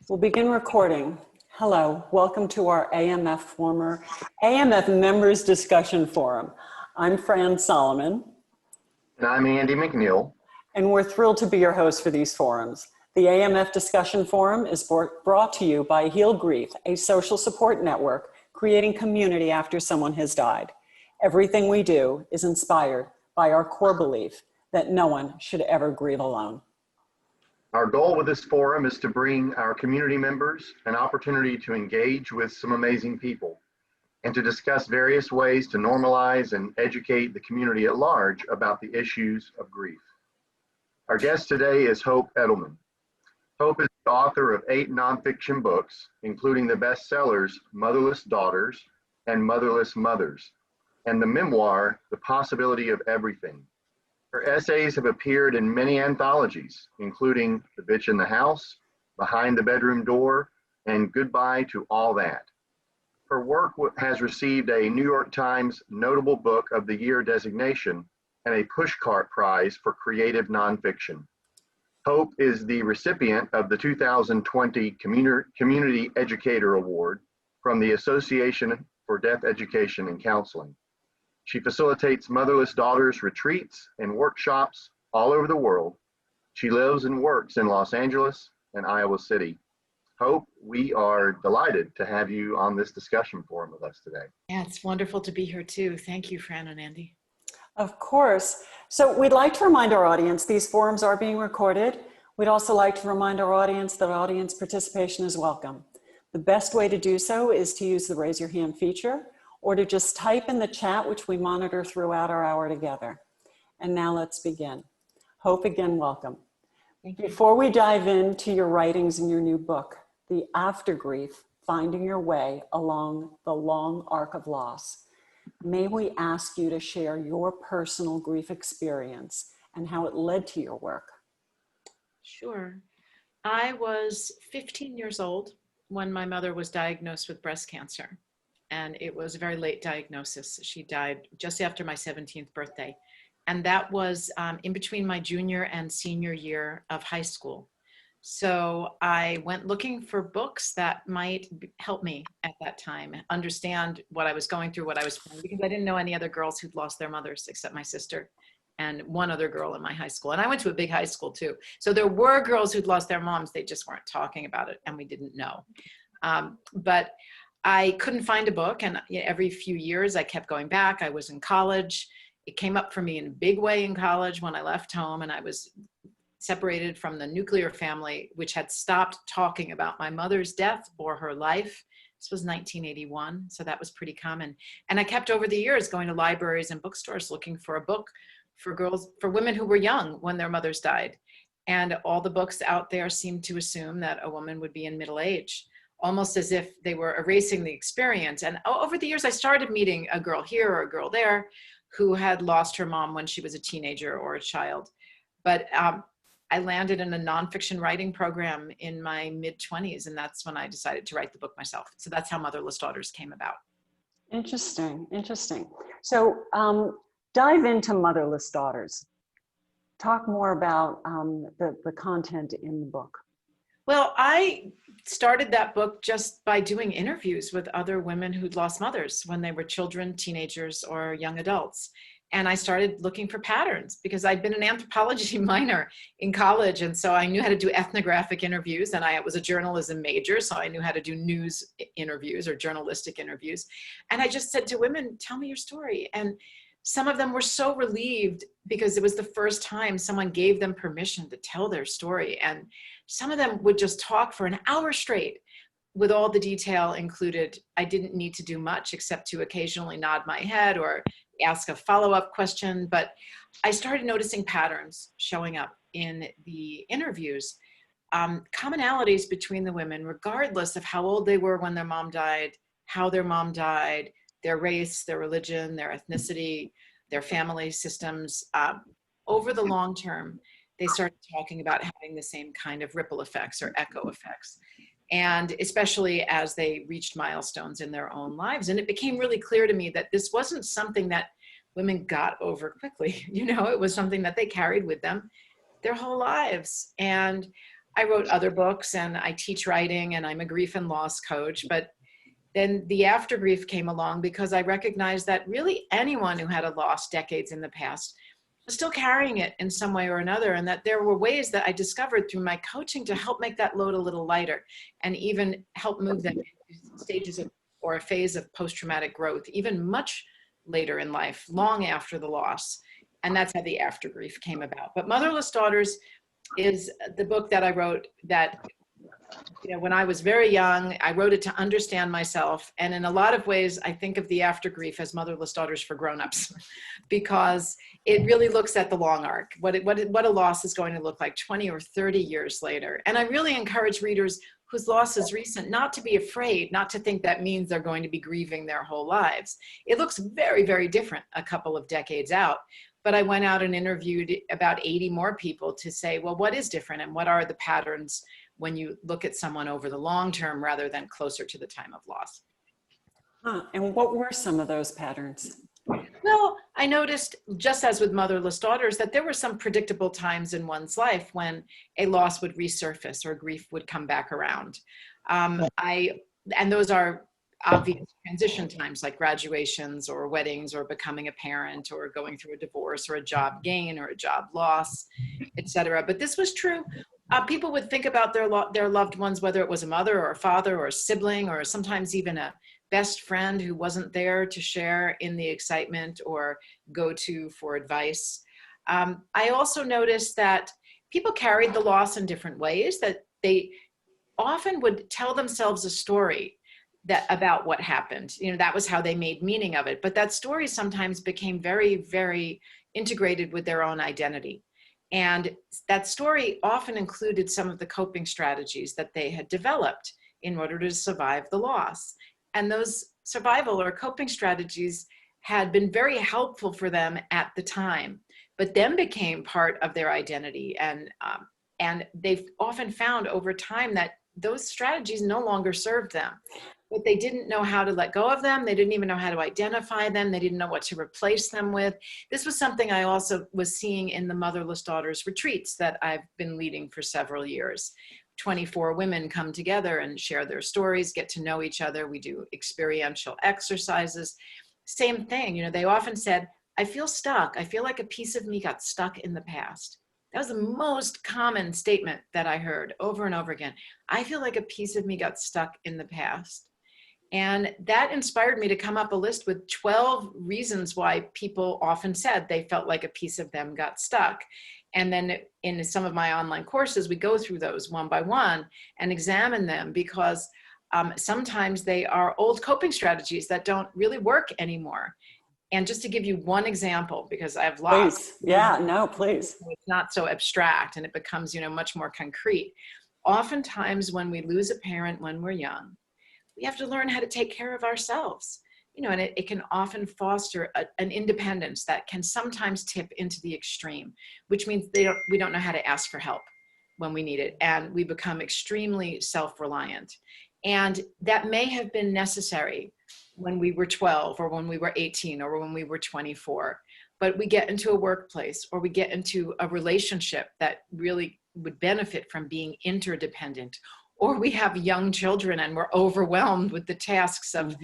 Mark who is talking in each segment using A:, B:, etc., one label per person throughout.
A: We'll begin recording. Hello, welcome to our AMF Members Discussion Forum. I'm Fran Solomon.
B: And I'm Andy McNeil.
A: And we're thrilled to be your host for these forums. The AMF Discussion Forum is brought to you by Heal Grief, a social support network creating community after someone has died. Everything we do is inspired by our core belief that no one should ever grieve alone.
B: Our goal with this forum is to bring our community members an opportunity to engage with some amazing people and to discuss various ways to normalize and educate the community at large about the issues of grief. Our guest today is Hope Edelman. Hope is the author of 8 nonfiction books, including the bestsellers Motherless Daughters and Motherless Mothers, and the memoir, The Possibility of Everything. Her essays have appeared in many anthologies, including The Bitch in the House, Behind the Bedroom Door, and Goodbye to All That. Her work has received a New York Times Notable Book of the Year designation and a Pushcart Prize for creative nonfiction. Hope is the recipient of the 2020 Community Educator Award from the Association for Deaf Education and Counseling. She facilitates Motherless Daughters retreats and workshops all over the world. She lives and works in Los Angeles and Iowa City. Hope, we are delighted to have you on this discussion forum with us today.
C: Yeah, it's wonderful to be here too. Thank you, Fran and Andy.
A: Of course. So we'd like to remind our audience these forums are being recorded. We'd also like to remind our audience that audience participation is welcome. The best way to do so is to use the raise your hand feature, or to just type in the chat, which we monitor throughout our hour together. And now let's begin. Hope, again, welcome.
C: Thank you.
A: Before we dive into your writings in your new book, The AfterGrief, Finding Your Way Along the Long Arc of Loss, may we ask you to share your personal grief experience and how it led to your work?
C: Sure. I was 15 years old when my mother was diagnosed with breast cancer. And it was a very late diagnosis. She died just after my 17th birthday. And that was in between my junior and senior year of high school. So I went looking for books that might help me at that time, understand what I was going through, what I was feeling, because I didn't know any other girls who'd lost their mothers except my sister and one other girl in my high school. And I went to a big high school too. So there were girls who'd lost their moms. They just weren't talking about it and we didn't know. But I couldn't find a book, and every few years I kept going back. I was in college. It came up for me in a big way in college when I left home, and I was separated from the nuclear family, which had stopped talking about my mother's death or her life. This was 1981, so that was pretty common. And I kept over the years going to libraries and bookstores looking for a book for girls, for women who were young when their mothers died. And all the books out there seemed to assume that a woman would be in middle age, almost as if they were erasing the experience. And over the years, I started meeting a girl here or a girl there who had lost her mom when she was a teenager or a child. But I landed in a nonfiction writing program in my mid-20s, and that's when I decided to write the book myself. So that's how Motherless Daughters came about.
A: Interesting, interesting. So dive into Motherless Daughters. Talk more about the content in the book.
C: Well, I started that book just by doing interviews with other women who'd lost mothers when they were children, teenagers, or young adults. And I started looking for patterns because I'd been an anthropology minor in college. And so I knew how to do ethnographic interviews, and I was a journalism major. So I knew how to do news interviews or journalistic interviews. And I just said to women, tell me your story. And some of them were so relieved because it was the first time someone gave them permission to tell their story. And some of them would just talk for an hour straight with all the detail included. I didn't need to do much except to occasionally nod my head or ask a follow-up question. But I started noticing patterns showing up in the interviews, commonalities between the women, regardless of how old they were when their mom died, how their mom died, their race, their religion, their ethnicity, their family systems. Over the long term, they started talking about having the same kind of ripple effects or echo effects. And especially as they reached milestones in their own lives. And it became really clear to me that this wasn't something that women got over quickly. You know, it was something that they carried with them their whole lives. And I wrote other books and I teach writing and I'm a grief and loss coach. But then the AfterGrief came along because I recognized that really anyone who had a loss decades in the past was still carrying it in some way or another, and that there were ways that I discovered through my coaching to help make that load a little lighter and even help move them into stages of, or a phase of post-traumatic growth, even much later in life, long after the loss. And that's how the AfterGrief came about. But Motherless Daughters is the book that I wrote that, when I was very young, I wrote it to understand myself. And in a lot of ways, I think of the AfterGrief as Motherless Daughters for grownups, because it really looks at the long arc, what a loss is going to look like 20 or 30 years later. And I really encourage readers whose loss is recent not to be afraid, not to think that means they're going to be grieving their whole lives. It looks very, very different a couple of decades out. But I went out and interviewed about 80 more people to say, well, what is different and what are the patterns when you look at someone over the long term rather than closer to the time of loss.
A: And what were some of those patterns?
C: Well, I noticed, just as with Motherless Daughters, that there were some predictable times in one's life when a loss would resurface or grief would come back around. And those are obvious transition times like graduations or weddings or becoming a parent or going through a divorce or a job gain or a job loss, etc. But this was true. People would think about their loved ones, whether it was a mother or a father or a sibling or sometimes even a best friend who wasn't there to share in the excitement or go to for advice. I also noticed that people carried the loss in different ways, that they often would tell themselves a story about what happened. That was how they made meaning of it. But that story sometimes became very, very integrated with their own identity. And that story often included some of the coping strategies that they had developed in order to survive the loss. And those survival or coping strategies had been very helpful for them at the time, but then became part of their identity. And they've often found over time that those strategies no longer served them, but they didn't know how to let go of them. They didn't even know how to identify them. They didn't know what to replace them with. This was something I also was seeing in the Motherless Daughters retreats that I've been leading for several years. 24 women come together and share their stories, get to know each other. We do experiential exercises. Same thing, they often said, I feel stuck. I feel like a piece of me got stuck in the past. That was the most common statement that I heard over and over again. I feel like a piece of me got stuck in the past. And that inspired me to come up a list with 12 reasons why people often said they felt like a piece of them got stuck. And then in some of my online courses, we go through those one by one and examine them, because sometimes they are old coping strategies that don't really work anymore. And just to give you one example, because I have lots.
A: Please. Yeah, no, please.
C: It's not so abstract and it becomes, much more concrete. Oftentimes when we lose a parent when we're young, we have to learn how to take care of ourselves. And it can often foster an independence that can sometimes tip into the extreme, which means we don't know how to ask for help when we need it. And we become extremely self-reliant. And that may have been necessary when we were 12 or when we were 18 or when we were 24. But we get into a workplace or we get into a relationship that really would benefit from being interdependent, or we have young children and we're overwhelmed with the tasks of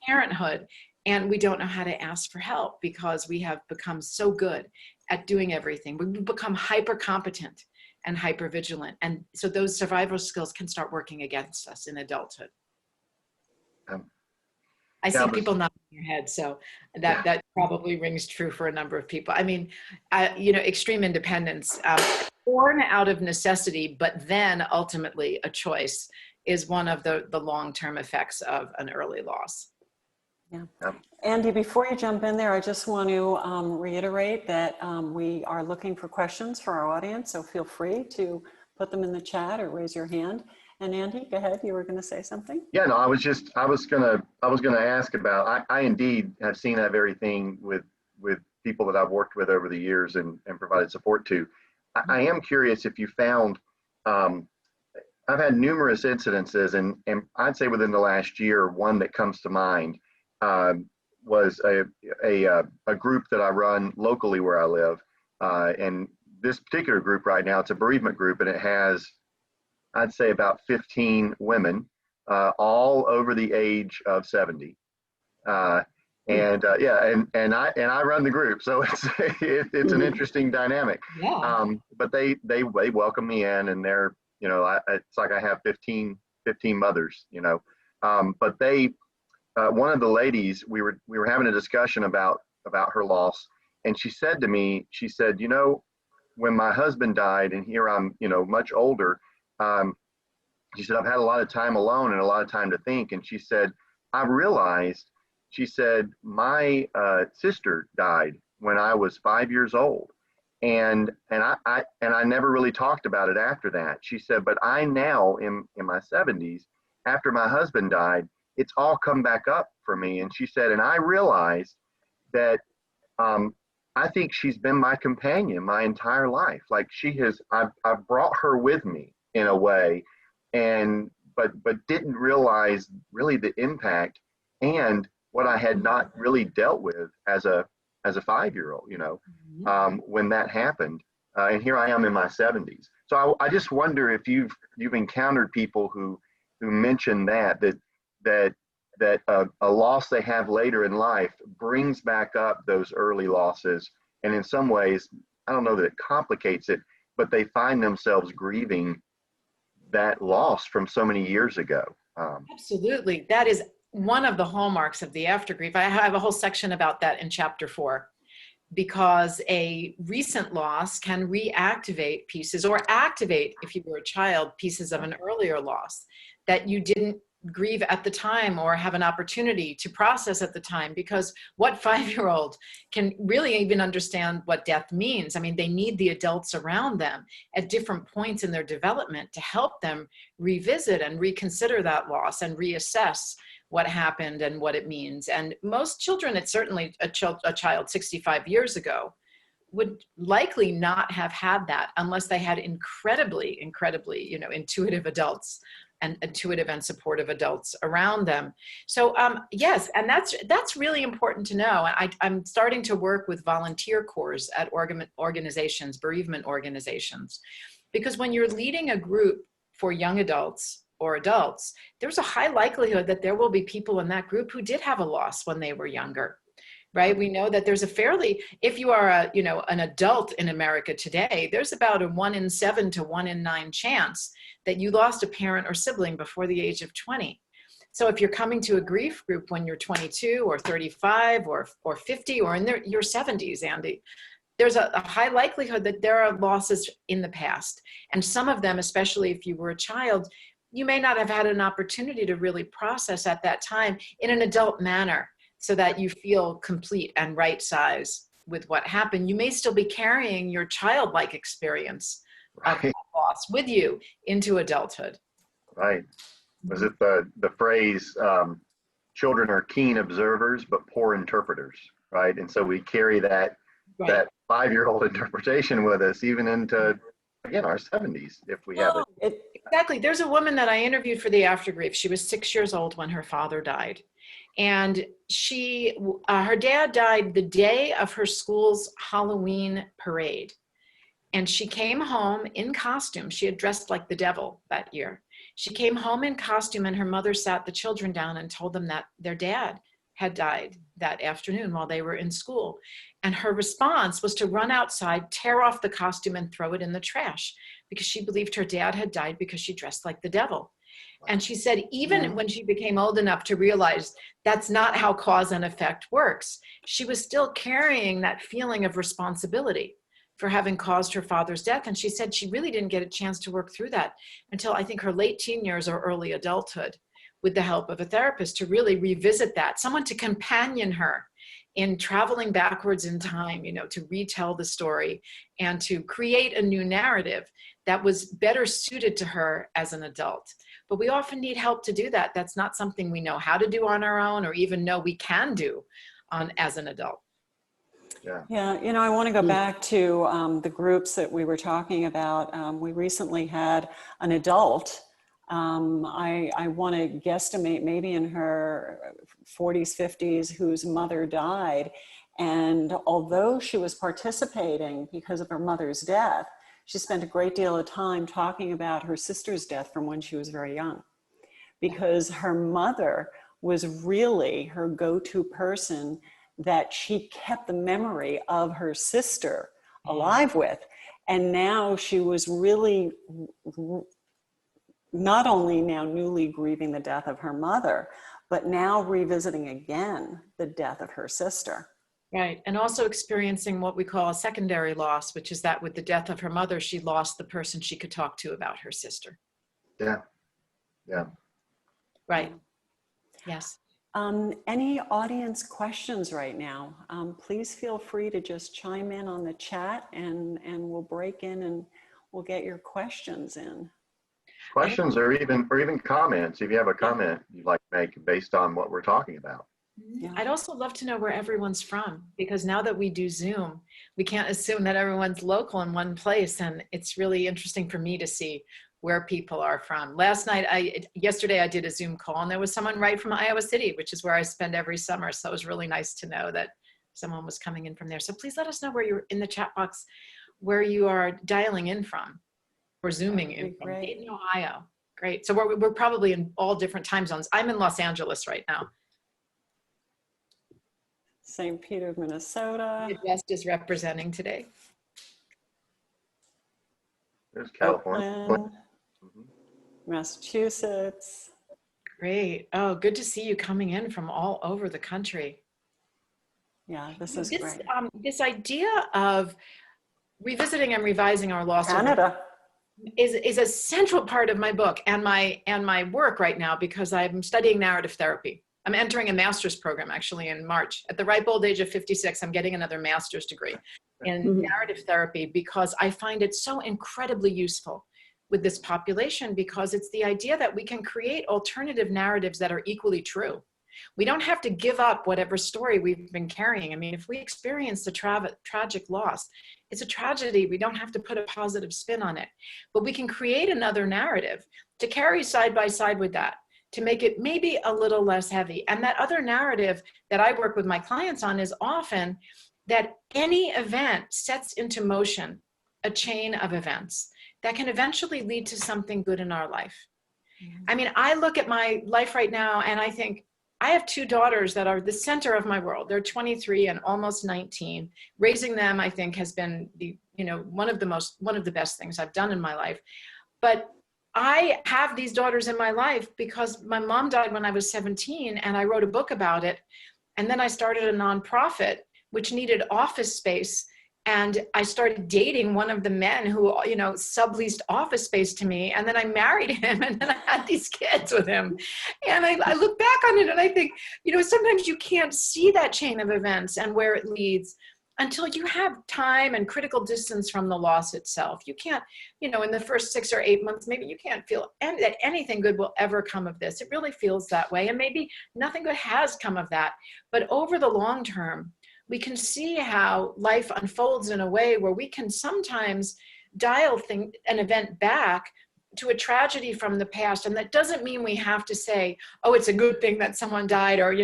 C: parenthood and we don't know how to ask for help because we have become so good at doing everything. We become hyper competent and hyper vigilant. And so those survival skills can start working against us in adulthood. I see people nodding their head, so that probably rings true for a number of people. I mean, extreme independence, born out of necessity, but then ultimately a choice, is one of the long-term effects of an early loss.
A: Yeah. Andy, before you jump in there, I just want to reiterate that we are looking for questions for our audience, so feel free to put them in the chat or raise your hand. And Andy, go ahead. You were going to say something.
B: Yeah, no, I was gonna ask about. I indeed have seen that very thing with people that I've worked with over the years and provided support to. I am curious if you found. I've had numerous incidences, and I'd say within the last year, one that comes to mind was a group that I run locally where I live, and this particular group right now, it's a bereavement group, and it has I'd say about 15 women, all over the age of 70. And I run the group, so it's an interesting dynamic.
C: Yeah.
B: But they welcome me in, and they're, it's like I have 15 mothers, but one of the ladies, we were having a discussion about her loss, and she said to me, she said, when my husband died, and here I'm, much older, she said, I've had a lot of time alone and a lot of time to think. And she said, I realized, she said, my sister died when I was 5 years old. And I never really talked about it after that. She said, but I now in my 70s, after my husband died, it's all come back up for me. And she said, and I realized that I think she's been my companion my entire life. Like I've brought her with me in a way, but didn't realize really the impact and what I had not really dealt with as a 5-year-old, when that happened. And here I am in my 70s. So I just wonder if you've encountered people who mention that a loss they have later in life brings back up those early losses. And in some ways, I don't know that it complicates it, but they find themselves grieving that loss from so many years ago.
C: Absolutely. That is one of the hallmarks of the AfterGrief. I have a whole section about that in chapter 4, because a recent loss can reactivate pieces or activate, if you were a child, pieces of an earlier loss that you didn't grieve at the time or have an opportunity to process at the time, because what 5-year-old can really even understand what death means? I mean, they need the adults around them at different points in their development to help them revisit and reconsider that loss and reassess what happened and what it means. And most children, it's certainly a child 65 years ago, would likely not have had that unless they had incredibly, intuitive adults and intuitive and supportive adults around them. So yes, and that's really important to know. I'm starting to work with volunteer corps at organizations, bereavement organizations, because when you're leading a group for young adults or adults, there's a high likelihood that there will be people in that group who did have a loss when they were younger. Right? We know that there's if you are an adult in America today, there's about a 1 in 7 to 1 in 9 chance that you lost a parent or sibling before the age of 20. So if you're coming to a grief group when you're 22 or 35 or 50 or in your 70s, Andy, there's a high likelihood that there are losses in the past. And some of them, especially if you were a child, you may not have had an opportunity to really process at that time in an adult manner, so that you feel complete and right size with what happened. You may still be carrying your childlike experience of that loss with you into adulthood.
B: Right. Was it the phrase, children are keen observers, but poor interpreters, right? And so we carry that 5-year-old interpretation with us even into, again, our 70s, if we have it.
C: Exactly. There's a woman that I interviewed for the AfterGrief. She was 6 years old when her father died. And her dad died the day of her school's Halloween parade. And she came home in costume. She had dressed like the devil that year. She came home in costume, and her mother sat the children down and told them that their dad had died that afternoon while they were in school. And her response was to run outside, tear off the costume, and throw it in the trash, because she believed her dad had died because she dressed like the devil. And she said, even when she became old enough to realize that's not how cause and effect works, she was still carrying that feeling of responsibility for having caused her father's death. And she said she really didn't get a chance to work through that until I think her late teen years or early adulthood, with the help of a therapist to really revisit that, someone to companion her in traveling backwards in time, to retell the story and to create a new narrative that was better suited to her as an adult. But we often need help to do that. That's not something we know how to do on our own or even know we can do as an adult.
A: Yeah, I want to go back to the groups that we were talking about. We recently had an adult, I want to guesstimate maybe in her 40s, 50s, whose mother died. And although she was participating because of her mother's death, she spent a great deal of time talking about her sister's death from when she was very young, because her mother was really her go-to person that she kept the memory of her sister alive with. And now she was really not only now newly grieving the death of her mother, but now revisiting again the death of her sister.
C: Right. And also experiencing what we call a secondary loss, which is that with the death of her mother, she lost the person she could talk to about her sister.
B: Yeah. Yeah.
C: Right. Yes.
A: Any audience questions right now? Please feel free to just chime in on the chat, and we'll break in and we'll get your questions in.
B: Questions or even comments, if you have a comment you'd like to make based on what we're talking about.
A: Yeah.
C: I'd also love to know where everyone's from, because now that we do Zoom, we can't assume that everyone's local in one place. And it's really interesting for me to see where people are from. Yesterday I did a Zoom call, and there was someone right from Iowa City, which is where I spend every summer. So it was really nice to know that someone was coming in from there. So please let us know where you're in the chat box, where you are dialing in from or Zooming in from. Dayton, Ohio. Great. So we're probably in all different time zones. I'm in Los Angeles right now.
A: St. Peter, Minnesota.
C: Midwest is representing today.
B: There's California.
A: Oakland, Massachusetts.
C: Great. Oh, good to see you coming in from all over the country.
A: Yeah, this is great.
C: This idea of revisiting and revising our loss
A: Canada
C: is a central part of my book and my work right now, because I'm studying narrative therapy. I'm entering a master's program actually in March. At the ripe old age of 56, I'm getting another master's degree in narrative therapy, because I find it so incredibly useful with this population, because it's the idea that we can create alternative narratives that are equally true. We don't have to give up whatever story we've been carrying. I mean, if we experience a tragic loss, it's a tragedy. We don't have to put a positive spin on it, but we can create another narrative to carry side by side with that, to make it maybe a little less heavy. And that other narrative that I work with my clients on is often that any event sets into motion a chain of events that can eventually lead to something good in our life. I mean, I look at my life right now and I think, I have two daughters that are the center of my world. They're 23 and almost 19. Raising them, I think, has been one of the best things I've done in my life. But I have these daughters in my life because my mom died when I was 17, and I wrote a book about it. And then I started a nonprofit which needed office space. And I started dating one of the men who, subleased office space to me. And then I married him, and then I had these kids with him. And I look back on it and I think, sometimes you can't see that chain of events and where it leads until you have time and critical distance from the loss itself. You can't, in the first 6 or 8 months, maybe you can't feel that anything good will ever come of this. It really feels that way. And maybe nothing good has come of that. But over the long term, we can see how life unfolds in a way where we can sometimes dial an event back to a tragedy from the past. And that doesn't mean we have to say, oh, it's a good thing that someone died, or,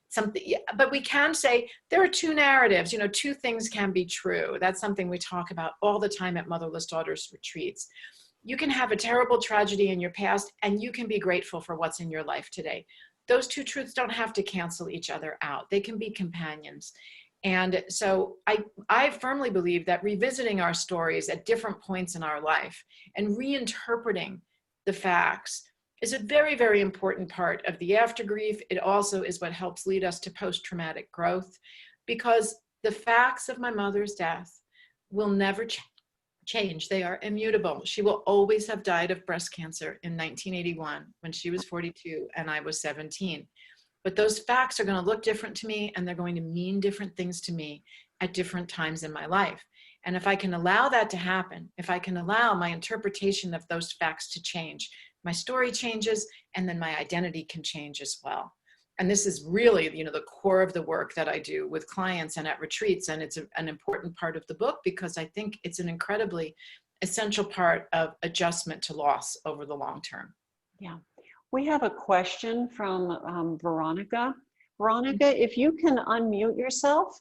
C: something. But we can say there are two narratives, two things can be true. That's something we talk about all the time at Motherless Daughters retreats. You can have a terrible tragedy in your past, and you can be grateful for what's in your life today. Those two truths don't have to cancel each other out. They can be companions. And so I firmly believe that revisiting our stories at different points in our life and reinterpreting the facts is a very, very important part of the AfterGrief. It also is what helps lead us to post-traumatic growth, because the facts of my mother's death will never change. They are immutable. She will always have died of breast cancer in 1981 when she was 42 and I was 17. But those facts are going to look different to me, and they're going to mean different things to me at different times in my life. And if I can allow that to happen, if I can allow my interpretation of those facts to change, my story changes, and then my identity can change as well. And this is really, the core of the work that I do with clients and at retreats. And it's an important part of the book, because I think it's an incredibly essential part of adjustment to loss over the long term.
A: Yeah. We have a question from Veronica. Veronica, if you can unmute yourself,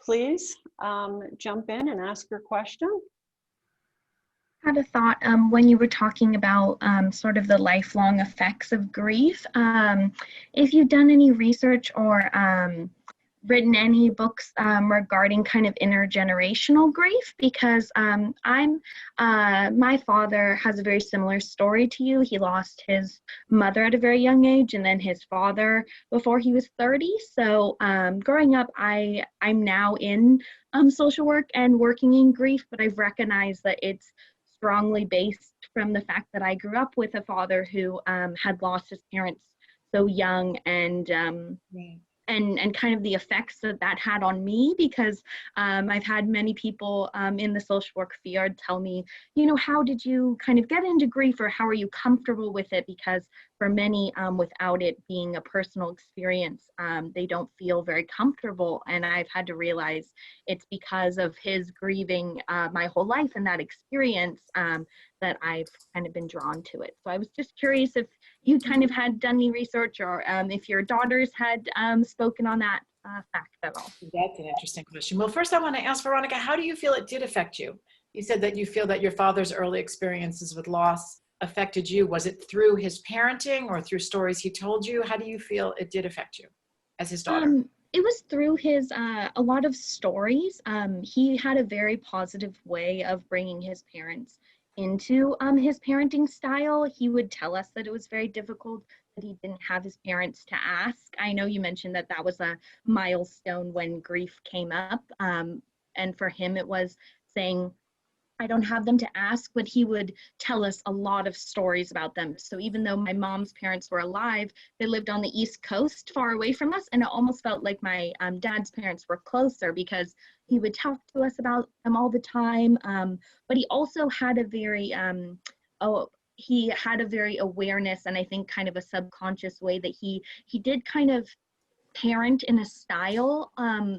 A: please jump in and ask your question.
D: Had a thought when you were talking about sort of the lifelong effects of grief. If you've done any research or written any books regarding kind of intergenerational grief, because my father has a very similar story to you. He lost his mother at a very young age and then his father before he was 30. So growing up, I'm now in social work and working in grief, but I've recognized that it's strongly based from the fact that I grew up with a father who had lost his parents so young, and kind of the effects that that had on me, because I've had many people in the social work field tell me, how did you kind of get into grief, or how are you comfortable with it? Because for many, without it being a personal experience, they don't feel very comfortable. And I've had to realize it's because of his grieving my whole life and that experience that I've kind of been drawn to it. So I was just curious if you kind of had done any research, or if your daughters had spoken on that fact at all.
C: That's an interesting question. Well, first I want to ask Veronica, how do you feel it did affect you? You said that you feel that your father's early experiences with loss affected you. Was it through his parenting or through stories he told you? How do you feel it did affect you as his daughter?
D: It was through his, a lot of stories. He had a very positive way of bringing his parents into his parenting style. He would tell us that it was very difficult, that he didn't have his parents to ask. I know you mentioned that that was a milestone when grief came up. And for him, it was saying, I don't have them to ask, but he would tell us a lot of stories about them. So even though my mom's parents were alive, they lived on the East Coast, far away from us. And it almost felt like my dad's parents were closer, because he would talk to us about them all the time. But he also had a very, he had a very awareness, and I think kind of a subconscious way that he did kind of parent in a style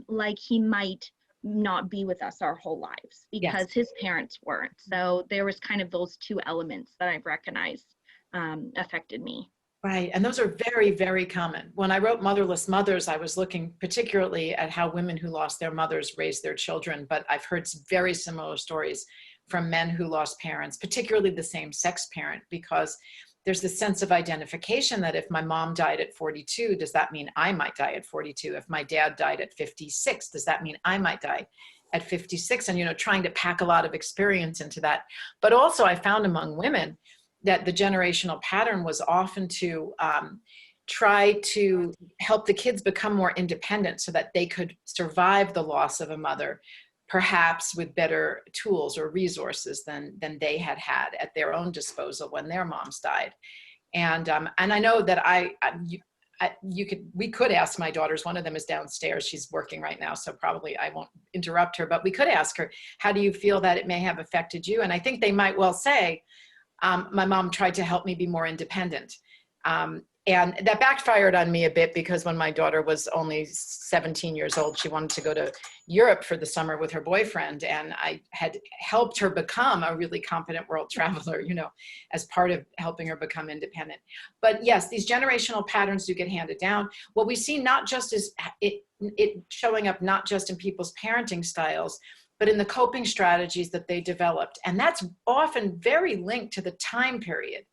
D: like he might not be with us our whole lives, because
C: Yes.
D: his parents weren't. So there was kind of those two elements that I've recognized affected me.
C: Right. And those are very, very common. When I wrote Motherless Mothers, I was looking particularly at how women who lost their mothers raised their children. But I've heard very similar stories from men who lost parents, particularly the same sex parent, because there's this sense of identification that if my mom died at 42, does that mean I might die at 42? If my dad died at 56, does that mean I might die at 56? And, trying to pack a lot of experience into that. But also I found among women that the generational pattern was often to try to help the kids become more independent so that they could survive the loss of a mother, perhaps with better tools or resources than they had at their own disposal when their moms died. And I know that we could ask my daughters. One of them is downstairs. She's working right now, so probably I won't interrupt her, but we could ask her, how do you feel that it may have affected you? And I think they might well say, my mom tried to help me be more independent. And that backfired on me a bit, because when my daughter was only 17 years old, she wanted to go to Europe for the summer with her boyfriend. And I had helped her become a really competent world traveler, as part of helping her become independent. But yes, these generational patterns do get handed down. What we see not just is it showing up not just in people's parenting styles, but in the coping strategies that they developed. And that's often very linked to the time period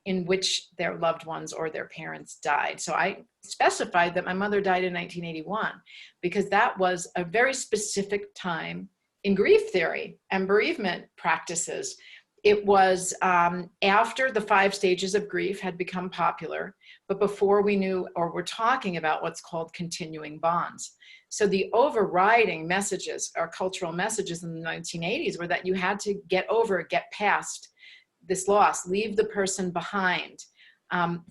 C: in which their loved ones or their parents died. So I specified that my mother died in 1981, because that was a very specific time in grief theory and bereavement practices. It was after the 5 stages of grief had become popular, but before we knew or were talking about what's called continuing bonds. So the overriding messages, or cultural messages in the 1980s, were that you had to get past this loss, leave the person behind,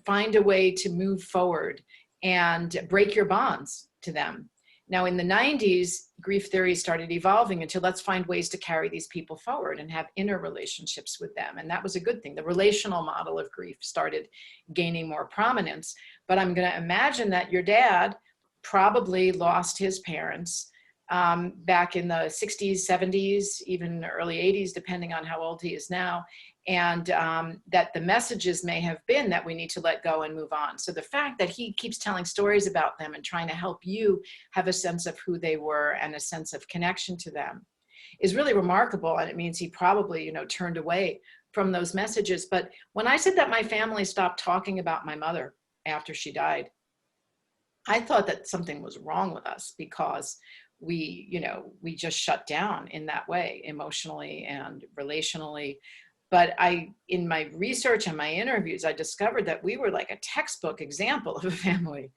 C: find a way to move forward and break your bonds to them. Now in the 90s, grief theory started evolving into, let's find ways to carry these people forward and have inner relationships with them. And that was a good thing. The relational model of grief started gaining more prominence. But I'm going to imagine that your dad probably lost his parents back in the 60s, 70s, even early 80s, depending on how old he is now. And that the messages may have been that we need to let go and move on. So the fact that he keeps telling stories about them and trying to help you have a sense of who they were and a sense of connection to them is really remarkable. And it means he probably, turned away from those messages. But when I said that my family stopped talking about my mother after she died, I thought that something was wrong with us because we just shut down in that way, emotionally and relationally. But in my research and my interviews, I discovered that we were like a textbook example of a family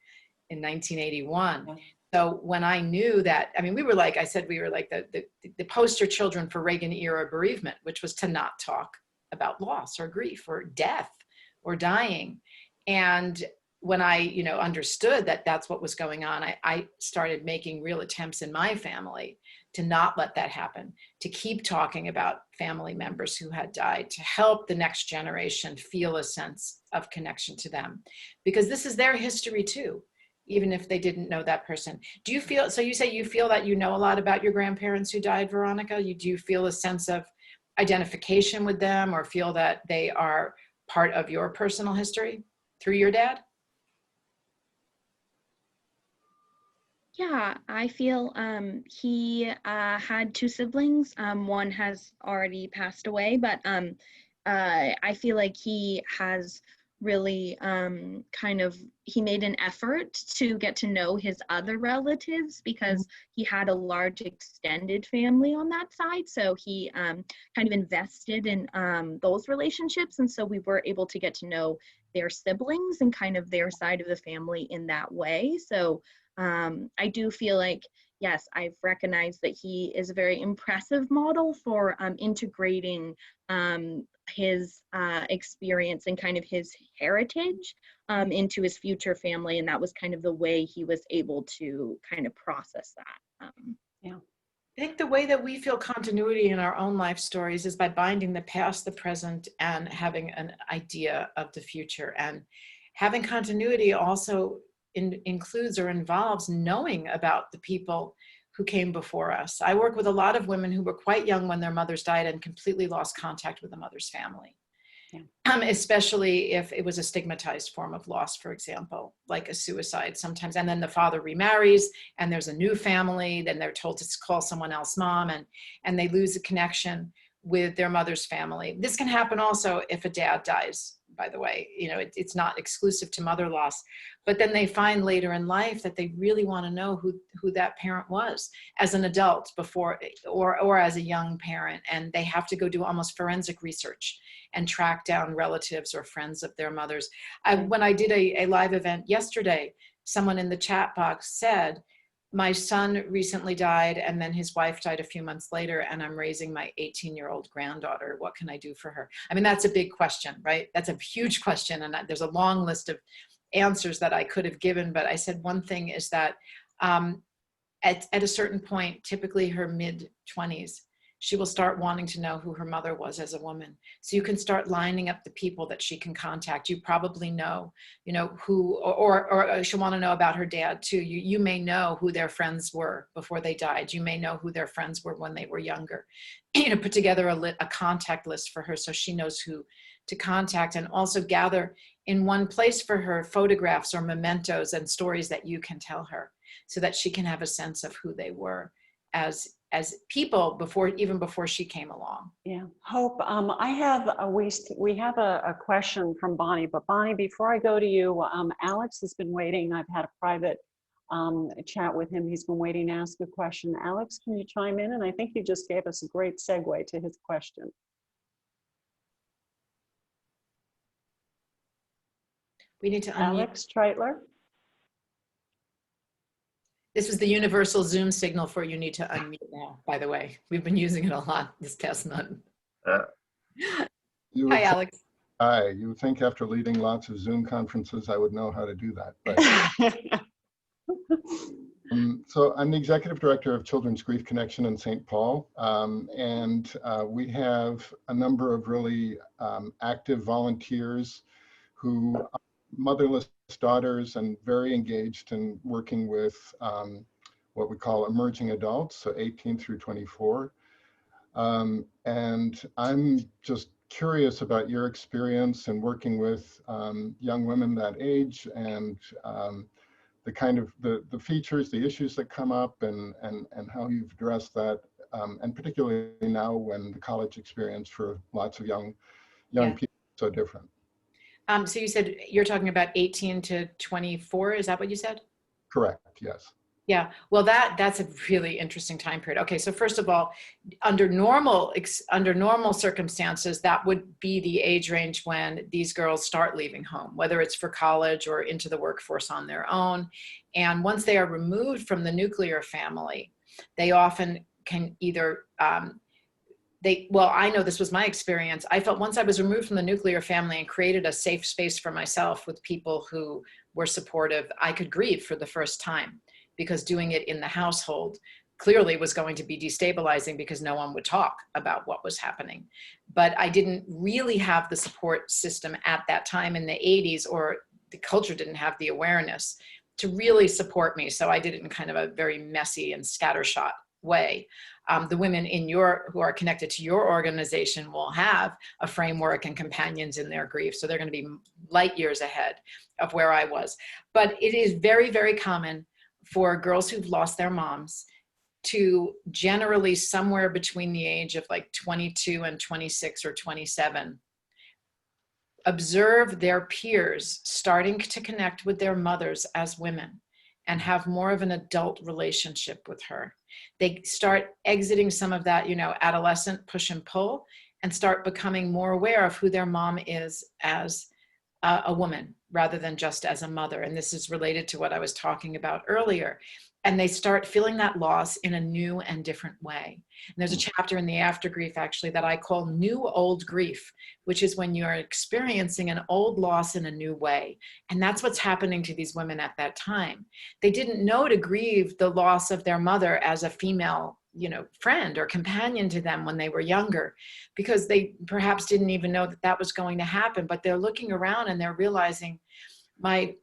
C: in 1981. Yeah. So when I knew that, we were like, I said, we were like the poster children for Reagan era bereavement, which was to not talk about loss or grief or death or dying. And when I, understood that that's what was going on, I started making real attempts in my family to not let that happen, to keep talking about family members who had died, to help the next generation feel a sense of connection to them, because this is their history too, even if they didn't know that person. Do you feel, so you say you feel that you know a lot about your grandparents who died, Veronica? Do you feel a sense of identification with them, or feel that they are part of your personal history through your dad?
D: Yeah, I feel he had two siblings. One has already passed away, but I feel like he has really he made an effort to get to know his other relatives, because he had a large extended family on that side. So he kind of invested in those relationships. And so we were able to get to know their siblings and kind of their side of the family in that way. So I do feel like, yes, I've recognized that he is a very impressive model for integrating his experience and kind of his heritage into his future family. And that was kind of the way he was able to kind of process that.
C: Yeah. I think the way that we feel continuity in our own life stories is by binding the past, the present, and having an idea of the future. And having continuity also includes or involves knowing about the people who came before us. I work with a lot of women who were quite young when their mothers died and completely lost contact with the mother's family. Yeah. Especially if it was a stigmatized form of loss, for example, like a suicide sometimes. And then the father remarries and there's a new family, then they're told to call someone else mom, and they lose a connection with their mother's family. This can happen also if a dad dies, by the way. It's not exclusive to mother loss, but then they find later in life that they really want to know who that parent was as an adult before, or as a young parent, and they have to go do almost forensic research and track down relatives or friends of their mothers. When I did a live event yesterday, someone in the chat box said, my son recently died and then his wife died a few months later, and I'm raising my 18-year-old granddaughter. What can I do for her? That's a big question, right? That's a huge question. And there's a long list of answers that I could have given, but I said one thing is that at a certain point, typically her mid-20s, she will start wanting to know who her mother was as a woman. So you can start lining up the people that she can contact. You probably know, who, or she'll want to know about her dad too. You may know who their friends were before they died. You may know who their friends were when they were younger. Put together a contact list for her so she knows who to contact, and also gather in one place for her photographs or mementos and stories that you can tell her, so that she can have a sense of who they were as people even before she came along.
A: Yeah, Hope. We have a question from Bonnie, but Bonnie, before I go to you, Alex has been waiting. I've had a private chat with him. He's been waiting to ask a question. Alex, can you chime in? And I think you just gave us a great segue to his question.
C: We need to unmute.
A: Alex Treitler.
C: This is the universal Zoom signal for you need to unmute now, by the way. We've been using it a lot this past month. Hi, Alex.
E: Hi, you would think after leading lots of Zoom conferences, I would know how to do that. But, so I'm the Executive Director of Children's Grief Connection in St. Paul. And we have a number of really active volunteers who are motherless daughters and very engaged in working with what we call emerging adults, so 18 through 24. And I'm just curious about your experience in working with young women that age, and the kind of the features, the issues that come up, and how you've addressed that and particularly now when the college experience for lots of young
C: Yeah.
E: people is so different.
C: So you said you're talking about 18 to 24. Is that what you said?
E: Correct, yes.
C: Yeah, well, that's a really interesting time period. Okay, so first of all, under normal circumstances, that would be the age range when these girls start leaving home, whether it's for college or into the workforce on their own. And once they are removed from the nuclear family, they often can either well, I know this was my experience. I felt once I was removed from the nuclear family and created a safe space for myself with people who were supportive, I could grieve for the first time, because doing it in the household clearly was going to be destabilizing because no one would talk about what was happening. But I didn't really have the support system at that time in the 80s, or the culture didn't have the awareness to really support me. So I did it in kind of a very messy and scattershot way. The women who are connected to your organization will have a framework and companions in their grief. So they're going to be light years ahead of where I was. But it is very, very common for girls who've lost their moms to generally somewhere between the age of like 22 and 26 or 27, observe their peers starting to connect with their mothers as women and have more of an adult relationship with her. They start exiting some of that, adolescent push and pull, and start becoming more aware of who their mom is as a woman rather than just as a mother. And this is related to what I was talking about earlier. And they start feeling that loss in a new and different way. And there's a chapter in the AfterGrief actually that I call New Old Grief, which is when you're experiencing an old loss in a new way. And that's what's happening to these women at that time. They didn't know to grieve the loss of their mother as a female, friend or companion to them when they were younger, because they perhaps didn't even know that that was going to happen. But they're looking around and they're realizing my